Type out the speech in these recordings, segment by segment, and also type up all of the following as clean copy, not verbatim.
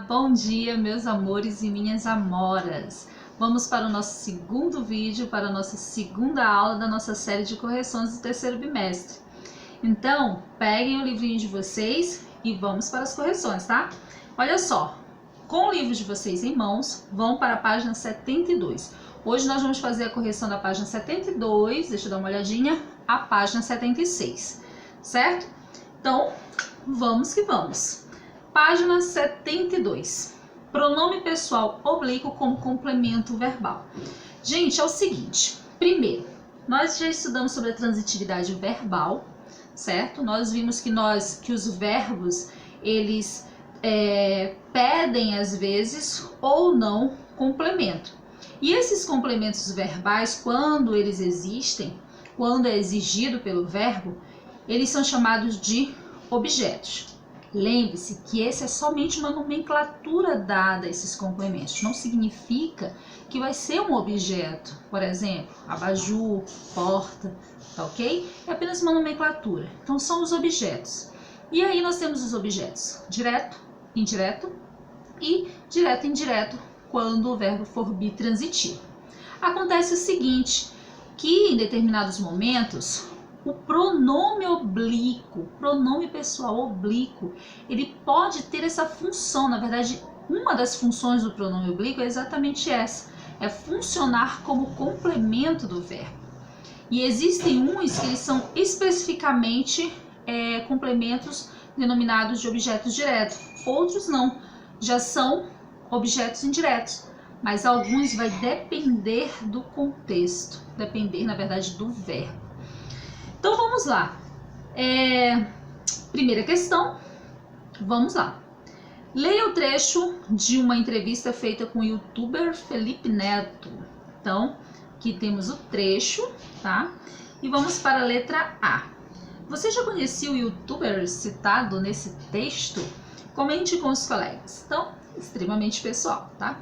Bom dia, meus amores e minhas amoras! Vamos para o nosso segundo vídeo, para a nossa segunda aula da nossa série de correções do terceiro bimestre. Então, peguem o livrinho de vocês e vamos para as correções, tá? Olha só, com o livro de vocês em mãos, vão para a página 72. Hoje nós vamos fazer a correção da página 72, deixa eu dar uma olhadinha, a página 76, certo? Então, vamos que vamos! Página 72. Pronome pessoal oblíquo como complemento verbal. Gente, é o seguinte. Primeiro, nós já estudamos sobre a transitividade verbal, certo? Nós vimos que os verbos, eles pedem às vezes ou não complemento. E esses complementos verbais, quando eles existem, quando é exigido pelo verbo, eles são chamados de objetos. Lembre-se que esse é somente uma nomenclatura dada a esses complementos. Não significa que vai ser um objeto. Por exemplo, abajur, porta, tá ok? É apenas uma nomenclatura. Então, são os objetos. E aí nós temos os objetos direto, indireto e direto e indireto quando o verbo for bitransitivo. Acontece o seguinte, que em determinados momentos o pronome oblíquo, pronome pessoal oblíquo, ele pode ter essa função. Na verdade, uma das funções do pronome oblíquo é exatamente essa, é funcionar como complemento do verbo. E existem uns que eles são especificamente complementos denominados de objetos diretos, outros não, já são objetos indiretos, mas alguns vai depender do contexto, depender, na verdade, do verbo. Então vamos lá. Primeira questão, vamos lá. Leia o trecho de uma entrevista feita com o youtuber Felipe Neto. Então, aqui temos o trecho, tá? E vamos para a letra A. Você já conhecia o youtuber citado nesse texto? Comente com os colegas. Então, extremamente pessoal, tá?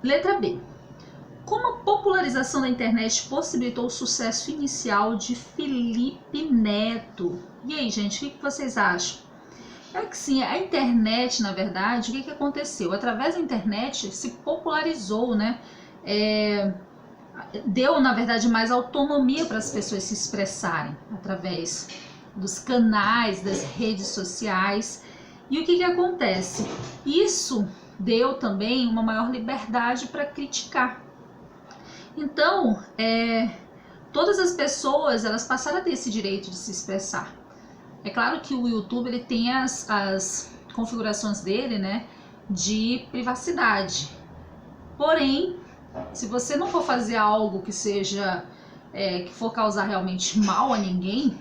Letra B. Como a popularização da internet possibilitou o sucesso inicial de Felipe Neto? E aí, gente, o que vocês acham? É que sim, a internet, na verdade, o que aconteceu? Através da internet se popularizou, né? Deu, na verdade, mais autonomia para as pessoas se expressarem através dos canais, das redes sociais. E o que acontece? Isso deu também uma maior liberdade para criticar. Então, todas as pessoas, elas passaram a ter esse direito de se expressar. É claro que o YouTube, ele tem as configurações dele, né, de privacidade. Porém, se você não for fazer algo que seja, que for causar realmente mal a ninguém,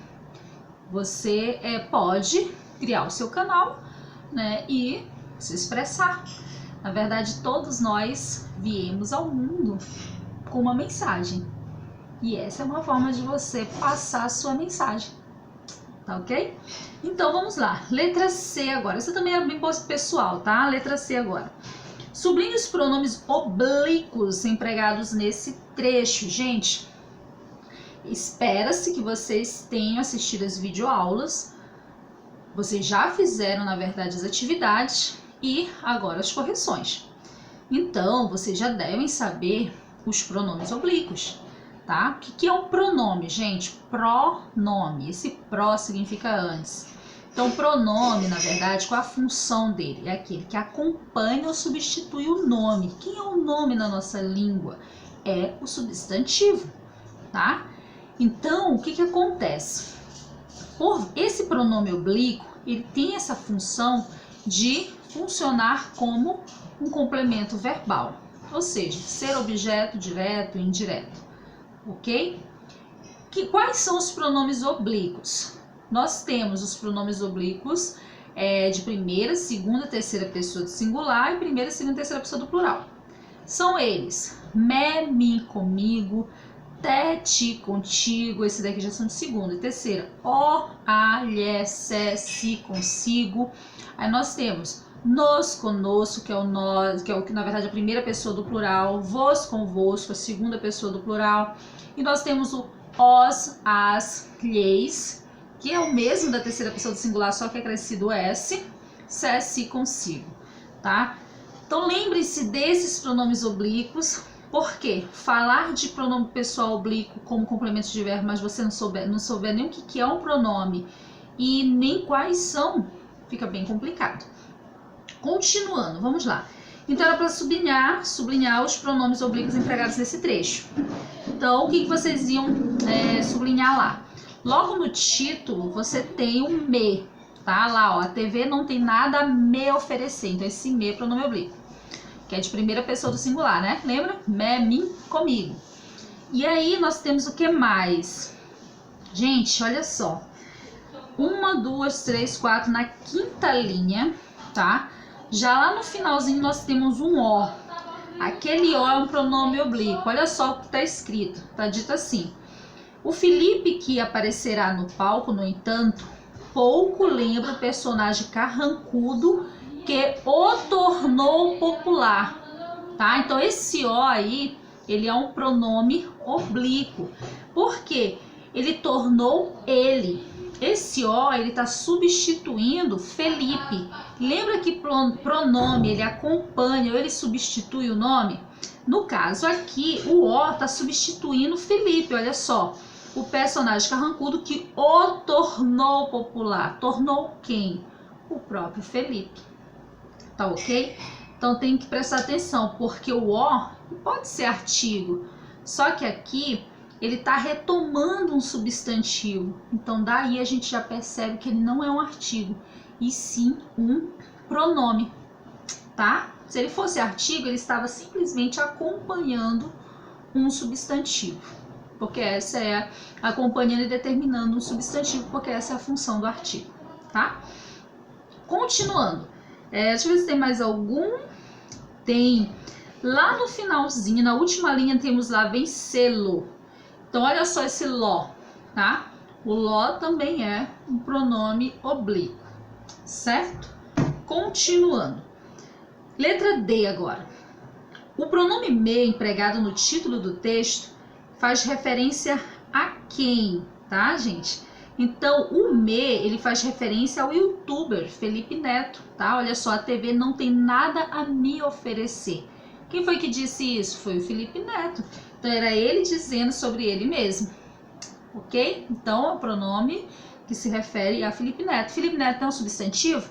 você pode criar o seu canal, né, e se expressar. Na verdade, todos nós viemos ao mundo com uma mensagem, e essa é uma forma de você passar a sua mensagem, tá ok? Então vamos lá, letra C agora, essa também é bem pessoal, tá? Letra C agora. Sublinhe os pronomes oblíquos empregados nesse trecho. Gente, espera-se que vocês tenham assistido as videoaulas, vocês já fizeram, na verdade, as atividades e agora as correções. Então, vocês já devem saber os pronomes oblíquos, tá? O que é um pronome, gente? Pronome, esse pró significa antes. Então, pronome, na verdade, qual a função dele? É aquele que acompanha ou substitui o nome. Quem é o nome na nossa língua? É o substantivo, tá? Então, o que acontece? Por esse pronome oblíquo, ele tem essa função de funcionar como um complemento verbal. Ou seja, ser objeto direto e indireto, ok? Quais são os pronomes oblíquos? Nós temos os pronomes oblíquos de primeira, segunda, terceira pessoa do singular e primeira, segunda, terceira pessoa do plural. São eles: me, mi, comigo, te, ti, contigo, esse daqui já são de segunda e terceira. O, a, lhe, se, si, consigo. Aí nós temos nos, conosco, que é o nós, que na verdade é a primeira pessoa do plural, vos, convosco, a segunda pessoa do plural, e nós temos o os, as, lhes, que é o mesmo da terceira pessoa do singular, só que é acrescido S, se, si, consigo. tá? Então lembre-se desses pronomes oblíquos. Por quê? Falar de pronome pessoal oblíquo como complemento de verbo, mas você não souber nem o que é um pronome e nem quais são, fica bem complicado. Continuando, vamos lá. Então era para sublinhar os pronomes oblíquos empregados nesse trecho. Então o que vocês iam sublinhar lá? Logo no título você tem o me, tá? Lá, ó, a TV não tem nada a me oferecer. Então esse me é pronome oblíquo, que é de primeira pessoa do singular, né? Lembra? Me, mim, comigo. E aí nós temos o que mais? Gente, olha só. 1, 2, 3, 4 na quinta linha, tá? Já lá no finalzinho nós temos um O. Aquele O é um pronome oblíquo. Olha só o que está escrito. Está dito assim: o Felipe que aparecerá no palco, no entanto, pouco lembra o personagem carrancudo que o tornou popular, tá? Então esse O aí, ele é um pronome oblíquo. Por quê? Ele tornou ele. Esse O, ele está substituindo Felipe. Lembra que pronome, ele acompanha ou ele substitui o nome? No caso aqui, o O está substituindo Felipe, olha só. O personagem carrancudo que o tornou popular. Tornou quem? O próprio Felipe. Tá ok? Então tem que prestar atenção, porque o O pode ser artigo, só que aqui ele está retomando um substantivo. Então daí a gente já percebe que ele não é um artigo, e sim um pronome, tá? Se ele fosse artigo, ele estava simplesmente acompanhando um substantivo, porque essa é acompanhando e determinando um substantivo, porque essa é a função do artigo, tá? Continuando, deixa eu ver se tem mais algum. Tem lá no finalzinho, na última linha, temos lá vencê-lo. Então olha só esse ló, tá? O ló também é um pronome oblíquo, certo? Continuando. Letra D agora. O pronome me empregado no título do texto faz referência a quem, tá, gente? Então o me, ele faz referência ao youtuber Felipe Neto, tá? Olha só, a TV não tem nada a me oferecer. Quem foi que disse isso? Foi o Felipe Neto. Então era ele dizendo sobre ele mesmo, ok? Então é o pronome que se refere a Felipe Neto. Felipe Neto é um substantivo?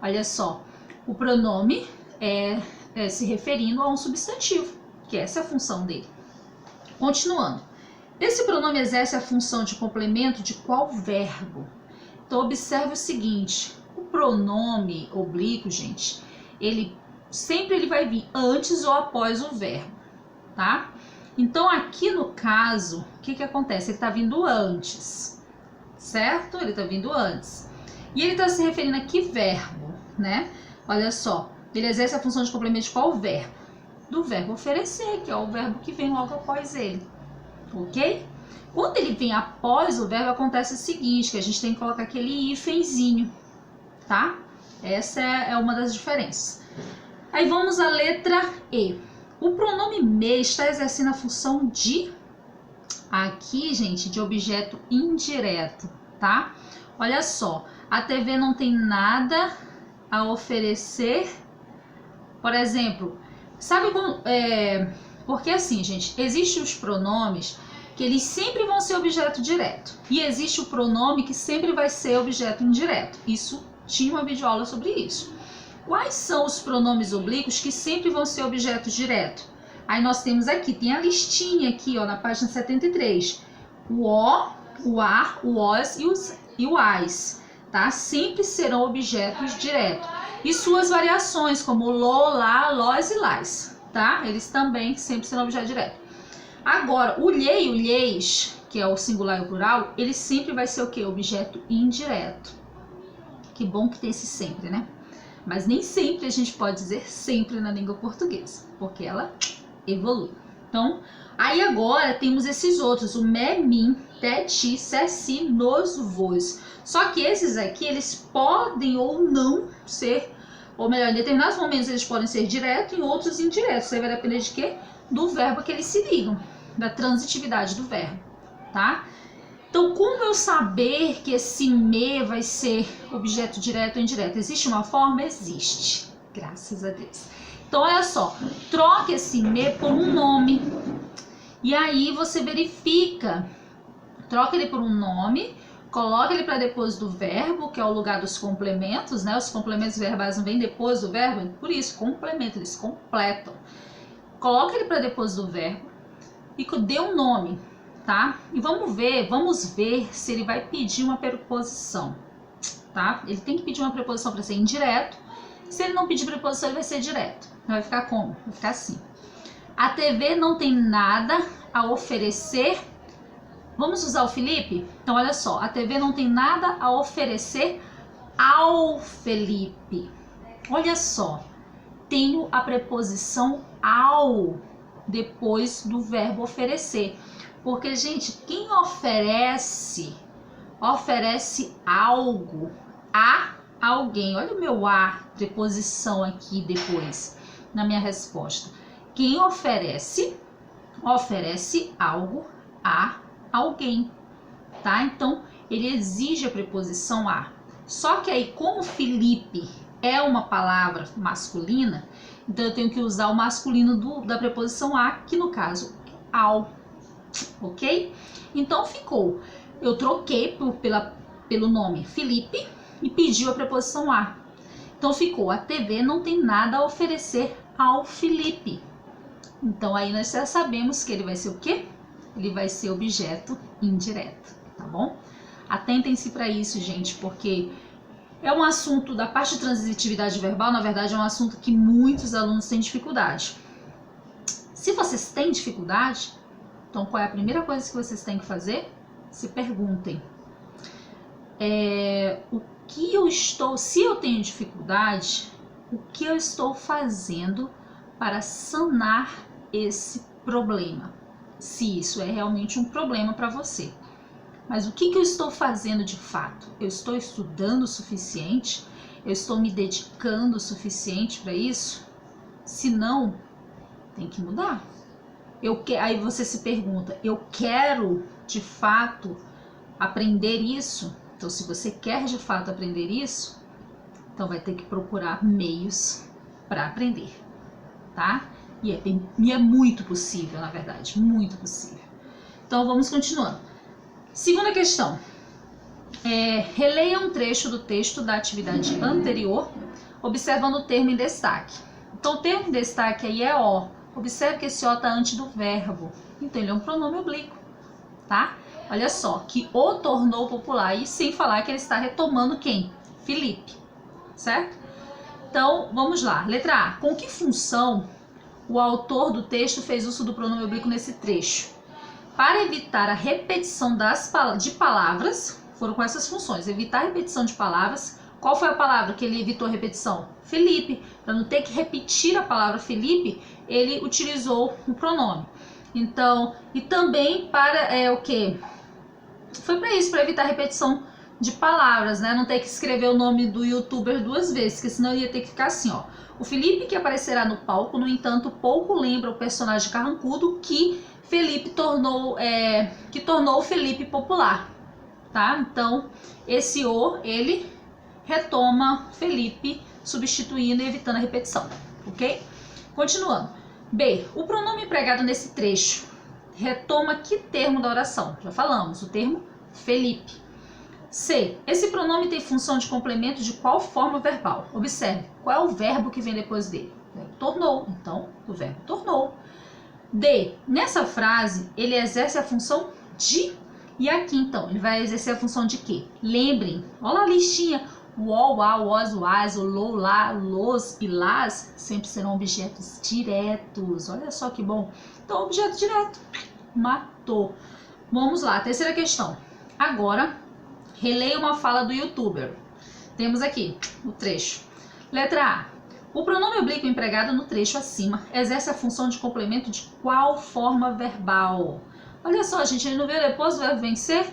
Olha só, o pronome é se referindo a um substantivo, que essa é a função dele. Continuando. Esse pronome exerce a função de complemento de qual verbo? Então observe o seguinte, o pronome oblíquo, gente, ele sempre vai vir antes ou após o verbo, tá? Então aqui no caso, o que acontece? Ele está vindo antes, certo? Ele está vindo antes. E ele está se referindo a que verbo, né? Olha só, ele exerce a função de complemento de qual verbo? Do verbo oferecer, que é o verbo que vem logo após ele, ok? Quando ele vem após o verbo, acontece o seguinte, que a gente tem que colocar aquele hífenzinho, tá? Essa é uma das diferenças. Aí vamos à letra E. O pronome me está exercendo a função de, aqui, gente, de objeto indireto, tá? Olha só, a TV não tem nada a oferecer. Por exemplo, sabe quando, porque assim, gente, existem os pronomes que eles sempre vão ser objeto direto, e existe o pronome que sempre vai ser objeto indireto. Isso tinha uma videoaula sobre isso. Quais são os pronomes oblíquos que sempre vão ser objeto direto? Aí nós temos aqui, tem a listinha aqui, ó, na página 73. O o, o a, o os e o as, tá? Sempre serão objetos diretos. E suas variações, como lo, lá, lós e lás, tá? Eles também sempre serão objeto direto. Agora, o lhe e o lhes, que é o singular e o plural, ele sempre vai ser o quê? Objeto indireto. Que bom que tem esse sempre, né? Mas nem sempre a gente pode dizer sempre na língua portuguesa, porque ela evolui. Então, aí agora temos esses outros, o me, mim, te, ti, se, si, nos, vos. Só que esses aqui, eles podem ou não ser, ou melhor, em determinados momentos eles podem ser diretos, em outros indiretos. Isso aí vai depender de quê? Do verbo que eles se ligam, da transitividade do verbo, tá? Então, como eu saber que esse me vai ser objeto direto ou indireto? Existe uma forma? Existe. Graças a Deus. Então, olha só, troque esse me por um nome. E aí você verifica, troca ele por um nome, coloca ele para depois do verbo, que é o lugar dos complementos, né? Os complementos verbais não vêm depois do verbo, por isso, complemento, eles completam. Coloca ele para depois do verbo e dê um nome, tá? E vamos ver se ele vai pedir uma preposição, tá? Ele tem que pedir uma preposição para ser indireto. Se ele não pedir preposição, ele vai ser direto. Vai ficar como? Vai ficar assim. A TV não tem nada a oferecer. Vamos usar o Felipe? Então, olha só. A TV não tem nada a oferecer ao Felipe. Olha só. Tenho a preposição ao depois do verbo oferecer. Porque, gente, quem oferece algo a alguém. Olha o meu a, preposição aqui depois, na minha resposta. Quem oferece algo a alguém, tá? Então, ele exige a preposição a. Só que aí, como Felipe é uma palavra masculina, então eu tenho que usar o masculino da preposição a, que no caso é ao, ok? Então, ficou. Eu troquei pelo nome Felipe, e pediu a preposição a. Então ficou, a TV não tem nada a oferecer ao Felipe. Então aí nós já sabemos que ele vai ser o quê? Ele vai ser objeto indireto, tá bom? Atentem-se para isso, gente, porque é um assunto da parte de transitividade verbal, na verdade é um assunto que muitos alunos têm dificuldade. Se vocês têm dificuldade, então qual é a primeira coisa que vocês têm que fazer? Se perguntem. Se eu tenho dificuldade, o que eu estou fazendo para sanar esse problema? Se isso é realmente um problema para você. Mas o que eu estou fazendo de fato? Eu estou estudando o suficiente? Eu estou me dedicando o suficiente para isso? Se não, tem que mudar. Aí você se pergunta, eu quero de fato aprender isso? Então, se você quer de fato aprender isso, então vai ter que procurar meios para aprender, tá? E é muito possível, na verdade, muito possível. Então, vamos continuando. Segunda questão. Releia um trecho do texto da atividade anterior, observando o termo em destaque. Então, o termo em destaque aí é o. Observe que esse o está antes do verbo. Então, ele é um pronome oblíquo, tá? Olha só, que o tornou popular, e sem falar que ele está retomando quem? Felipe, certo? Então, vamos lá. Letra A. Com que função o autor do texto fez uso do pronome oblíquo nesse trecho? Para evitar a repetição de palavras, foram com essas funções. Evitar a repetição de palavras. Qual foi a palavra que ele evitou a repetição? Felipe. Para não ter que repetir a palavra Felipe, ele utilizou o pronome. Então, e também para o quê? Foi para isso, para evitar repetição de palavras, né? Não ter que escrever o nome do youtuber duas vezes, porque senão ia ter que ficar assim, ó. O Felipe que aparecerá no palco, no entanto, pouco lembra o personagem carrancudo que tornou o Felipe popular, tá? Então, esse ele retoma Felipe, substituindo e evitando a repetição, ok? Continuando. B. O pronome empregado nesse trecho retoma que termo da oração? Já falamos, o termo Felipe. C. Esse pronome tem função de complemento de qual forma verbal? Observe, qual é o verbo que vem depois dele? O verbo tornou, então, o verbo tornou. D. Nessa frase, ele exerce a função de. E aqui, então, ele vai exercer a função de quê? Lembrem, olha a listinha. O, a, o, os, o, as, o, lo, lá, los e las sempre serão objetos diretos. Olha só que bom. Então, objeto direto. Matou. Vamos lá, terceira questão. Agora, releia uma fala do youtuber. Temos aqui o trecho. Letra A. O pronome oblíquo empregado no trecho acima exerce a função de complemento de qual forma verbal? Olha só, gente, ele não veio depois do verbo vencer?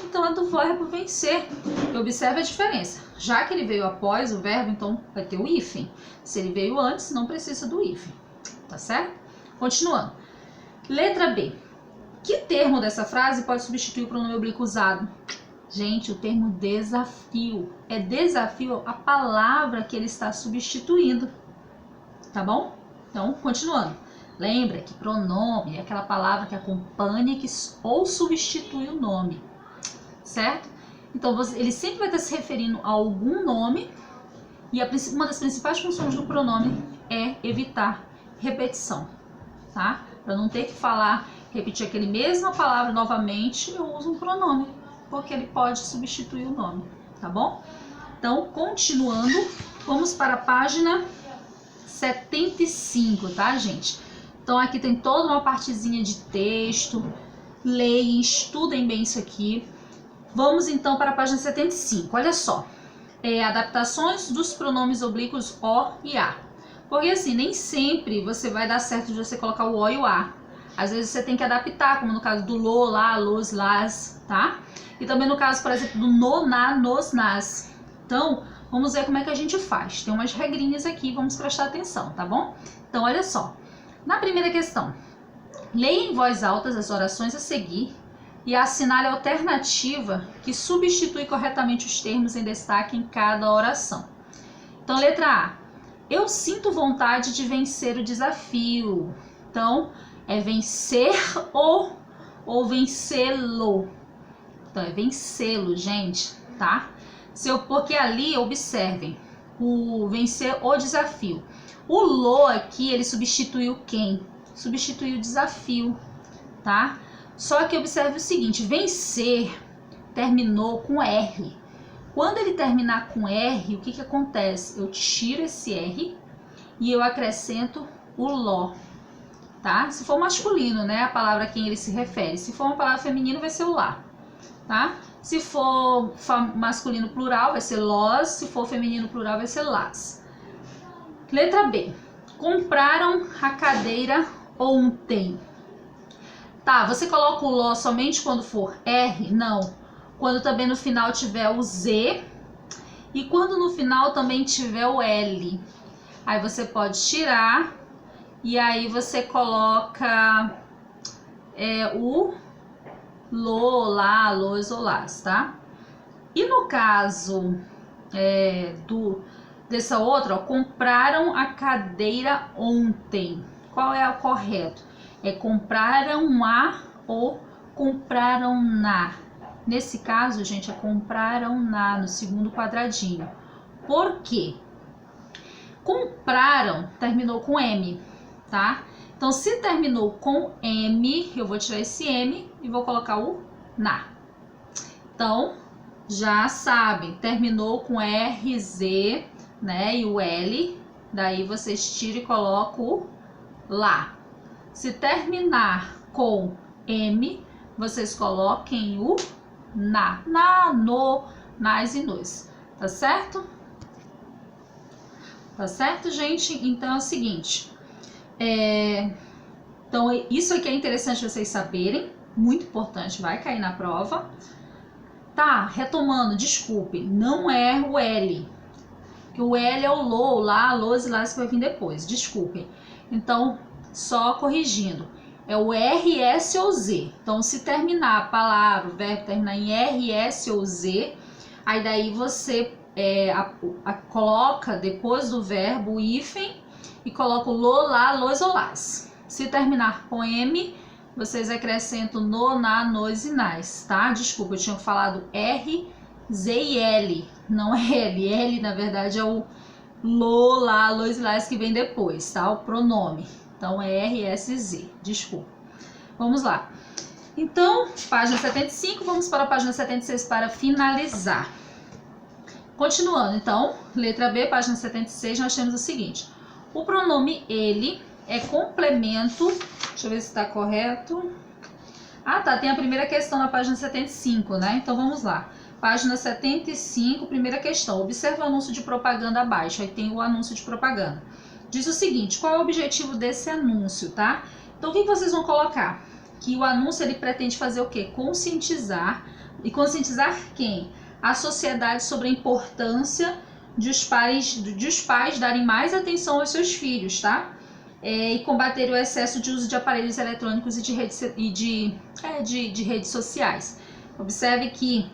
Então é do verbo vencer. E observe a diferença. Já que ele veio após o verbo, então vai ter o hífen. Se ele veio antes, não precisa do hífen. Tá certo? Continuando. Letra B. Que termo dessa frase pode substituir o pronome oblíquo usado? Gente, o termo desafio. É desafio a palavra que ele está substituindo. tá bom? Então, continuando. Lembra que pronome é aquela palavra que acompanha ou substitui o nome, certo? Então, ele sempre vai estar se referindo a algum nome e uma das principais funções do pronome é evitar repetição, tá? Para não ter que repetir aquele mesma palavra novamente, eu uso um pronome, porque ele pode substituir o nome, tá bom? Então, continuando, vamos para a página 75, tá, gente? Então, aqui tem toda uma partezinha de texto. Leiam, estudem bem isso aqui. Vamos, então, para a página 75. Olha só. Adaptações dos pronomes oblíquos o e a. Porque, assim, nem sempre você vai dar certo de você colocar o o e o a. Às vezes você tem que adaptar, como no caso do lo, lá, los, las, tá? E também no caso, por exemplo, do no, na, nos, nas. Então, vamos ver como é que a gente faz. Tem umas regrinhas aqui, vamos prestar atenção, tá bom? Então, olha só. Na primeira questão, leia em voz alta as orações a seguir e assinale a alternativa que substitui corretamente os termos em destaque em cada oração. Então, letra A. Eu sinto vontade de vencer o desafio. Então, é vencer ou vencê-lo. Então, é vencê-lo, gente, tá? Porque ali, observem, o vencer o desafio. O lo aqui, ele substituiu quem? Substituiu o desafio, tá? Só que observe o seguinte, vencer terminou com R. Quando ele terminar com R, o que acontece? Eu tiro esse R e eu acrescento o lo, tá? Se for masculino, né, a palavra a quem ele se refere. Se for uma palavra feminina, vai ser o lá, tá? Se for masculino plural, vai ser los. Se for feminino plural, vai ser las. Letra B. Compraram a cadeira ontem. Tá, você coloca o lo somente quando for R? Não. Quando também no final tiver o Z e quando no final também tiver o L. Aí você pode tirar e aí você coloca o lo, lá, los ou las, tá? E no caso dessa outra, ó, compraram a cadeira ontem. Qual é o correto? É compraram a ou compraram na. Nesse caso, gente, é compraram na, no segundo quadradinho. Por quê? Compraram terminou com M, tá? Então, se terminou com M, eu vou tirar esse M e vou colocar o na. Então, já sabem, terminou com RZ, né, e o L, daí vocês tiram e colocam o lá. Se terminar com M, vocês coloquem o na, no, nas e nos, tá certo? Tá certo, gente? Então é o seguinte, então isso aqui é interessante vocês saberem, muito importante, vai cair na prova. Tá, retomando, desculpe, não é o L, que o L é o lo, lá, los e las que vai vir depois, desculpem. Então, só corrigindo, é o R, S ou Z. Então, se terminar a palavra, o verbo terminar em R, S ou Z, aí daí você coloca depois do verbo o hífen e coloca o lo, lá, los ou las. Se terminar com M, vocês acrescentam no, na, nos e nas, tá? Desculpa, eu tinha falado R, Z e L, não é L. L, na verdade, é o lo, lá, los e las que vem depois, tá? O pronome. Então, é R, S, Z. Desculpa. Vamos lá. Então, página 75, vamos para a página 76 para finalizar. Continuando, então, letra B, página 76, nós temos o seguinte. O pronome ele é complemento. Deixa eu ver se está correto. Ah, tá. Tem a primeira questão na página 75, né? Então, vamos lá. Página 75, primeira questão. Observe o anúncio de propaganda abaixo. Aí tem o anúncio de propaganda. Diz o seguinte, qual é o objetivo desse anúncio, tá? Então, o que vocês vão colocar? Que o anúncio, ele pretende fazer o quê? Conscientizar. E conscientizar quem? A sociedade sobre a importância de os pais darem mais atenção aos seus filhos, tá? E combater o excesso de uso de aparelhos eletrônicos e de redes sociais. Observe que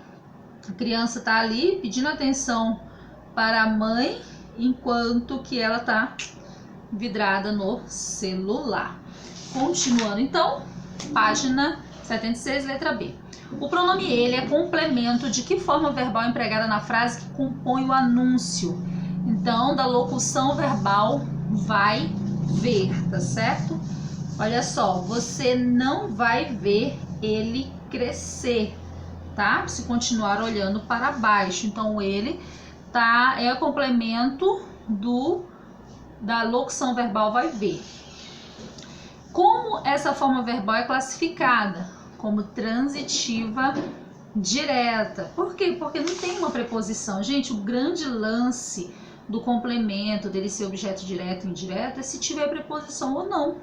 a criança está ali pedindo atenção para a mãe, enquanto que ela está vidrada no celular. Continuando então, página 76, letra B. O pronome ele é complemento de que forma verbal empregada na frase que compõe o anúncio. Então, da locução verbal vai ver, tá certo? Olha só, você não vai ver ele crescer, tá? Se continuar olhando para baixo. Então, ele é complemento da locução verbal vai ver. Como essa forma verbal é classificada? Como transitiva direta. Por quê? Porque não tem uma preposição. Gente, o grande lance do complemento, dele ser objeto direto e indireto, é se tiver preposição ou não.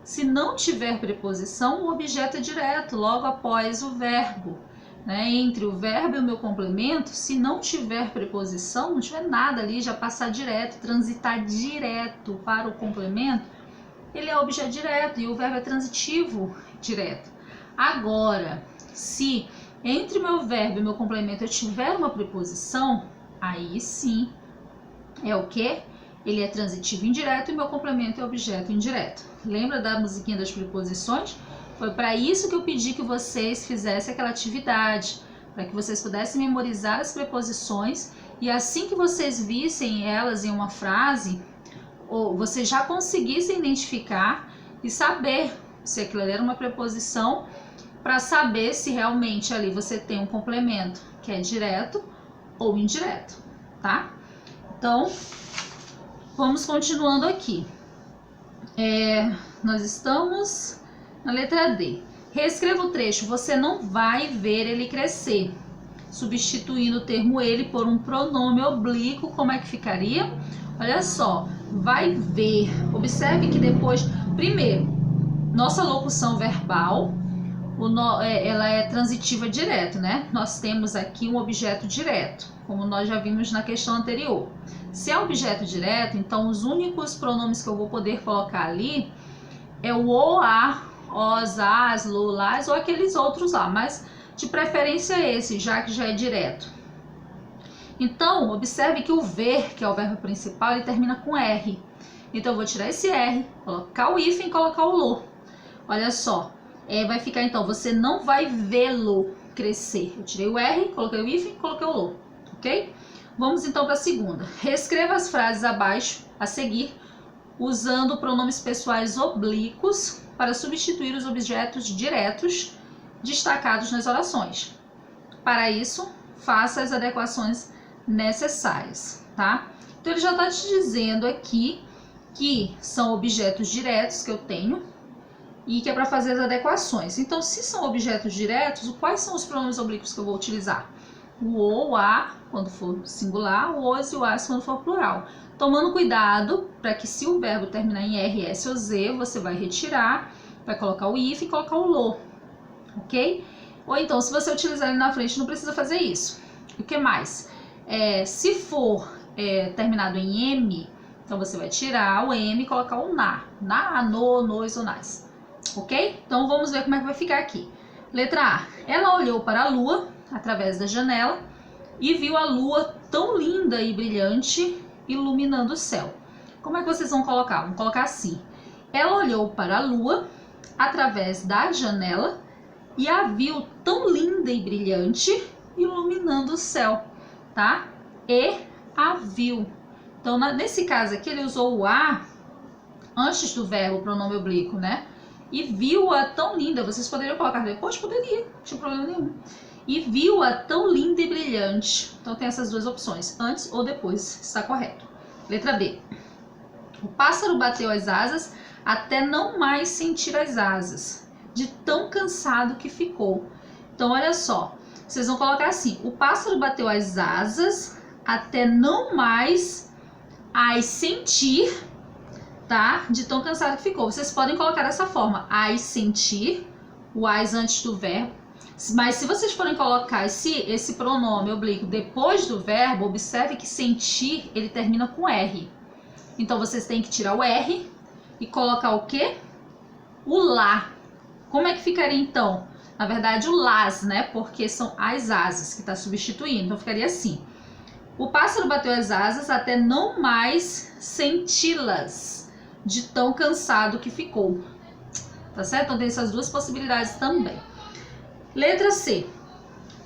Se não tiver preposição, o objeto é direto, logo após o verbo. Né? Entre o verbo e o meu complemento, se não tiver preposição, não tiver nada ali, já passar direto, transitar direto para o complemento, ele é objeto direto e o verbo é transitivo direto. Agora, se entre o meu verbo e o meu complemento eu tiver uma preposição, aí sim é o quê? Ele é transitivo indireto e meu complemento é objeto indireto. Lembra da musiquinha das preposições? Foi para isso que eu pedi que vocês fizessem aquela atividade, para que vocês pudessem memorizar as preposições e assim que vocês vissem elas em uma frase, ou vocês já conseguissem identificar e saber se aquilo era uma preposição, para saber se realmente ali você tem um complemento que é direto ou indireto, tá? Então, vamos continuando aqui. Nós estamos na letra D. Reescreva o trecho. Você não vai ver ele crescer. Substituindo o termo ele por um pronome oblíquo, como é que ficaria? Olha só, vai ver. Observe que depois, primeiro, nossa locução verbal, ela é transitiva direto, né? Nós temos aqui um objeto direto, como nós já vimos na questão anterior. Se é objeto direto, então os únicos pronomes que eu vou poder colocar ali é o ou, a, os, as, lo, las ou aqueles outros lá, mas de preferência esse, já que já é direto. Então, observe que o ver, que é o verbo principal, ele termina com R. Então, eu vou tirar esse R, colocar o hífen e colocar o lo. Olha só, vai ficar então, você não vai vê-lo crescer. Eu tirei o R, coloquei o hífen e coloquei o lo, ok? Vamos então para a segunda. Reescreva as frases abaixo, a seguir, usando pronomes pessoais oblíquos para substituir os objetos diretos destacados nas orações. Para isso, faça as adequações necessárias, tá? Então, ele já está te dizendo aqui que são objetos diretos que eu tenho e que é para fazer as adequações. Então, se são objetos diretos, quais são os pronomes oblíquos que eu vou utilizar? O o, a, quando for singular, o os e o as quando for plural. Tomando cuidado para que se o verbo terminar em R, S ou Z, você vai retirar, vai colocar o if e colocar o lo, ok? Ou então, se você utilizar ele na frente, não precisa fazer isso. O que mais? Se for terminado em M, então você vai tirar o M e colocar o na, no, nos ou nas, ok? Então, vamos ver como é que vai ficar aqui. Letra A. Ela olhou para a lua através da janela e viu a lua tão linda e brilhante iluminando o céu. Como é que vocês vão colocar? Vamos colocar assim. Ela olhou para a lua através da janela e a viu tão linda e brilhante iluminando o céu, tá? E a viu. Então, nesse caso aqui, ele usou o a antes do verbo, pronome oblíquo, né? E viu-a tão linda. Vocês poderiam colocar depois? Poderia, não tinha problema nenhum. E viu-a tão linda e brilhante. Então, tem essas duas opções, antes ou depois, está correto. Letra B. O pássaro bateu as asas até não mais sentir as asas, de tão cansado que ficou. Então, olha só, vocês vão colocar assim, o pássaro bateu as asas até não mais as sentir, tá? De tão cansado que ficou. Vocês podem colocar dessa forma, as sentir, o as antes do verbo. Mas se vocês forem colocar esse pronome oblíquo depois do verbo, observe que sentir, ele termina com R. Então, vocês têm que tirar o R e colocar o quê? O lá. Como é que ficaria então? Na verdade, o las, né? Porque são as asas que está substituindo. Então, ficaria assim. O pássaro bateu as asas até não mais senti-las. de tão cansado que ficou. Tá certo? Então tem essas duas possibilidades também. Letra C.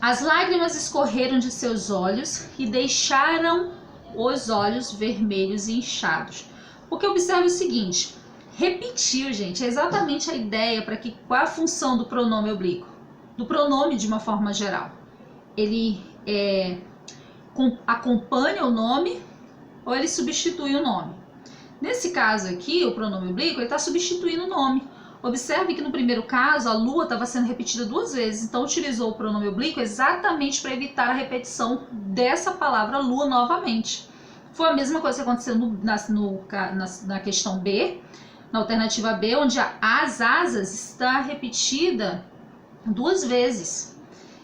As lágrimas escorreram de seus olhos e deixaram os olhos vermelhos e inchados. Porque observe o seguinte, repetiu, gente, é exatamente a ideia para que qual é a função do pronome oblíquo, do pronome de uma forma geral. Ele acompanha o nome ou ele substitui o nome. Nesse caso aqui, o pronome oblíquo está substituindo o nome. Observe que no primeiro caso a lua estava sendo repetida 2 vezes, então utilizou o pronome oblíquo exatamente para evitar a repetição dessa palavra lua novamente. Foi a mesma coisa que aconteceu na questão B, na alternativa B, onde as asas está repetida 2 vezes.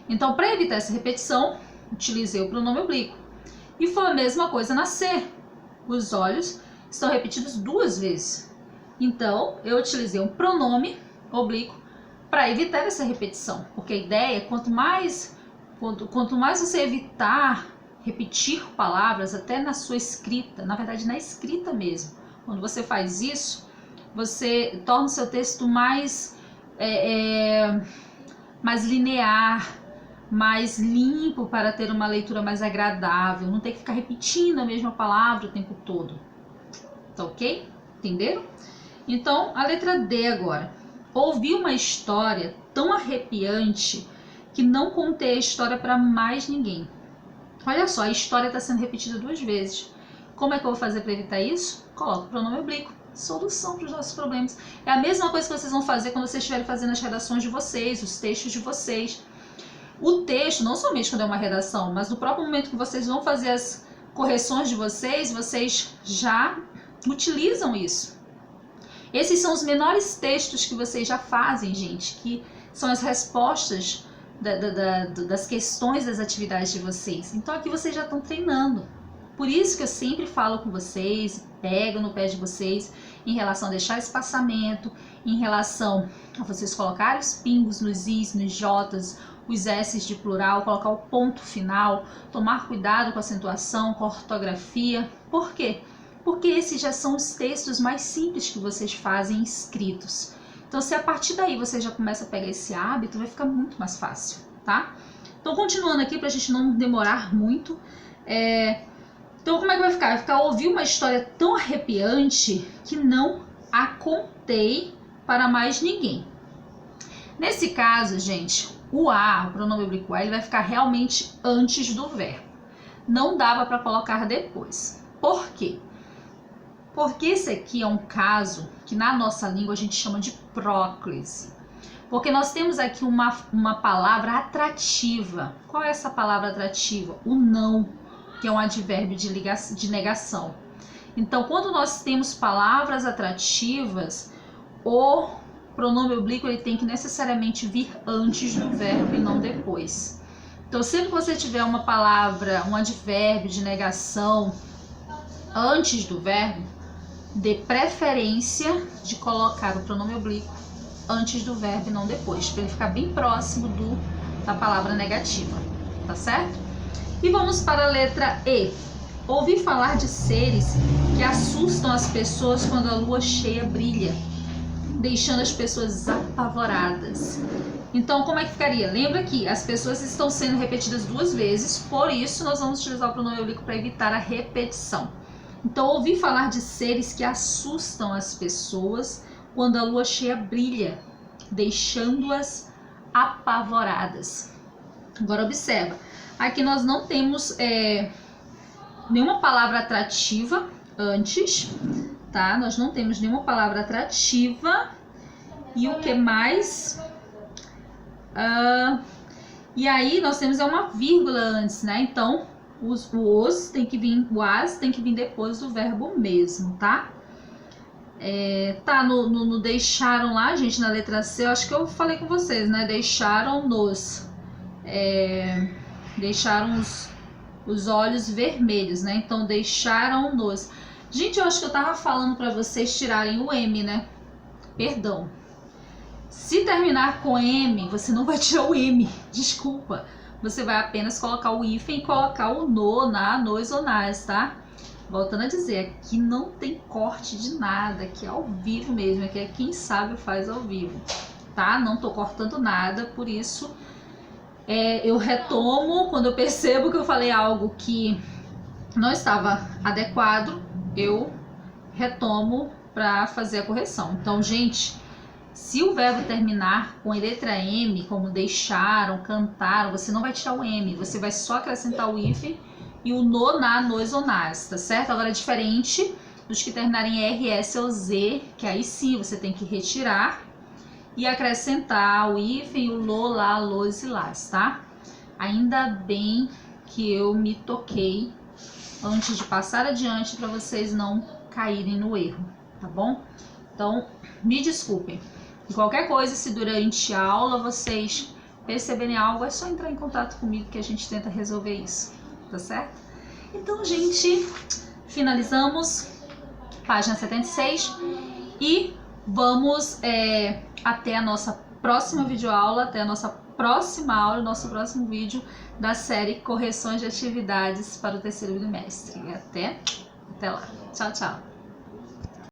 Então, para evitar essa repetição, utilizei o pronome oblíquo. E foi a mesma coisa na C. Os olhos estão repetidos 2 vezes. Então, eu utilizei um pronome oblíquo para evitar essa repetição. Porque a ideia é quanto mais você evitar repetir palavras, até na sua escrita, na verdade na escrita mesmo. Quando você faz isso, você torna o seu texto mais linear, mais limpo para ter uma leitura mais agradável. Não tem que ficar repetindo a mesma palavra o tempo todo. Tá ok? Entenderam? Então, a letra D agora. Ouvi uma história tão arrepiante que não contei a história para mais ninguém. Olha só, a história está sendo repetida 2 vezes. Como é que eu vou fazer para evitar isso? Coloco o pronome oblíquo. Solução para os nossos problemas. É a mesma coisa que vocês vão fazer quando vocês estiverem fazendo as redações de vocês, os textos de vocês. O texto, não somente quando é uma redação, mas no próprio momento que vocês vão fazer as correções de vocês, vocês já utilizam isso. Esses são os menores textos que vocês já fazem, gente, que são as respostas das questões das atividades de vocês. Então aqui vocês já estão treinando. Por isso que eu sempre falo com vocês, pego no pé de vocês em relação a deixar espaçamento, em relação a vocês colocarem os pingos nos is, nos jotas, os s's de plural, colocar o ponto final, tomar cuidado com a acentuação, com a ortografia. Por quê? Porque esses já são os textos mais simples que vocês fazem escritos. Então, se a partir daí você já começa a pegar esse hábito, vai ficar muito mais fácil, tá? Então, continuando aqui, pra gente não demorar muito. Então, como é que vai ficar? Vai ficar ouvir uma história tão arrepiante que não a contei para mais ninguém. Nesse caso, gente, o pronome oblíquo A, ele vai ficar realmente antes do verbo. Não dava para colocar depois. Por quê? Porque esse aqui é um caso que na nossa língua a gente chama de próclise. Porque nós temos aqui uma palavra atrativa. Qual é essa palavra atrativa? O não, que é um advérbio de negação. Então, quando nós temos palavras atrativas, o pronome oblíquo ele tem que necessariamente vir antes do verbo e não depois. Então, sempre que você tiver uma palavra, um advérbio de negação antes do verbo, dê preferência de colocar o pronome oblíquo antes do verbo e não depois, para ele ficar bem próximo da palavra negativa, tá certo? E vamos para a letra E. Ouvi falar de seres que assustam as pessoas quando a lua cheia brilha, deixando as pessoas apavoradas. Então, como é que ficaria? Lembra que as pessoas estão sendo repetidas 2 vezes, por isso nós vamos utilizar o pronome oblíquo para evitar a repetição. Então, ouvi falar de seres que assustam as pessoas quando a lua cheia brilha, deixando-as apavoradas. Agora, observa. Aqui nós não temos nenhuma palavra atrativa antes, tá? Nós não temos nenhuma palavra atrativa. E o que mais? E aí nós temos uma vírgula antes, né? Então, o as tem que vir depois do verbo mesmo, tá? Tá no deixaram lá, gente, na letra C, eu acho que eu falei com vocês, né? Deixaram-nos. Deixaram os olhos vermelhos, né? Então, deixaram-nos. Gente, eu acho que eu tava falando pra vocês tirarem o M, né? Perdão. Se terminar com M, você não vai tirar o M, desculpa. Você vai apenas colocar o hífen e colocar o no, na, nos ou nas, tá? voltando a dizer, aqui não tem corte de nada, aqui é ao vivo mesmo, aqui é quem sabe faz ao vivo, tá? Não tô cortando nada, por isso eu retomo quando eu percebo que eu falei algo que não estava adequado, eu retomo para fazer a correção. Então, gente, se o verbo terminar com a letra M, como deixaram, cantaram, você não vai tirar o M, você vai só acrescentar o hífen e o no, na, nos ou nas, tá certo? Agora, diferente dos que terminarem em R, S ou Z, que aí sim você tem que retirar e acrescentar o hífen, o lo, lá, los e las, tá? Ainda bem que eu me toquei antes de passar adiante para vocês não caírem no erro, tá bom? Então, me desculpem. E qualquer coisa, se durante a aula vocês perceberem algo, é só entrar em contato comigo que a gente tenta resolver isso, tá certo? Então, gente, finalizamos página 76 e vamos até a nossa próxima videoaula, até a nossa próxima aula, nosso próximo vídeo da série Correções de Atividades para o terceiro bimestre. Até lá. Tchau, tchau.